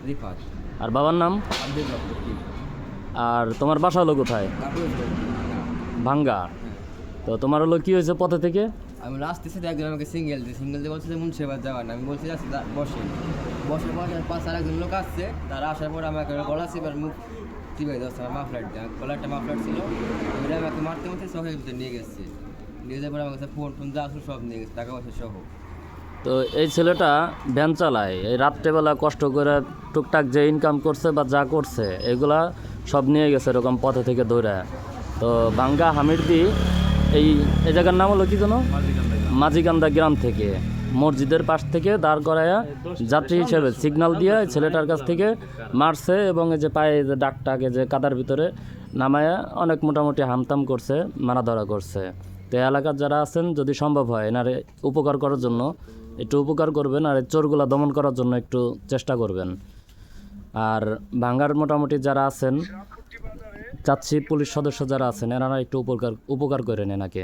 রিফাত। আর বাবার নাম? আব্দুল রফিক। আর তোমার বাসা হলো কোথায়? ভাঙ্গা। তো তোমার হলো কি হয়েছে পথে থেকে? আমি লাস্ট এসে একজন আমাকে সিঙ্গেল দিয়ে বলছে যে মুন্সিপাড় যাওয়ার না। আমি বলছি বসে পাঁচ আর একজন লোক আসছে, তারা আসার পর আমাকে গলা চেপার মুখ চিপে দিচ্ছে মাফলার দিয়ে। গলা একটা মাফলার ছিল, ওইটা আমাকে মারতে চোখের ভিতরে নিয়ে গেছে। নিয়ে যাওয়ার পর আমার কাছে ফোন যা আসলো সব নিয়ে গেছে, টাকা পয়সা সহ। তো এই ছেলেটা ভ্যান চালায়, এই রাত্রেবেলা কষ্ট করে টুকটাক যে ইনকাম করছে বা যা করছে এগুলা সব নিয়ে গেছে এরকম পথে থেকে দৌড়া। তো ভাঙ্গা হামিরদি এই জায়গার নাম হলো কি যেন? মাঝিকান্দা গ্রাম থেকে মসজিদের পাশ থেকে দাঁড় করায়া যাত্রী হিসেবে সিগন্যাল দিয়ে ছেলেটার কাছ থেকে মারছে এবং এই যে পায়ে যে ডাকটাকে যে কাদার ভিতরে নামায়া অনেক মোটামুটি হামতাম করছে, মারা ধরা করছে। তো এলাকার যারা আছেন যদি সম্ভব হয় এনারে উপকার করার জন্য একটু উপকার করবেন, আর এই চোরগুলা দমন করার জন্য একটু চেষ্টা করবেন। আর ভাঙ্গার মোটামুটি যারা আছেন চাচ্ছি পুলিশ সদস্য যারা আছেন এনারা একটু উপকার করেন এনাকে।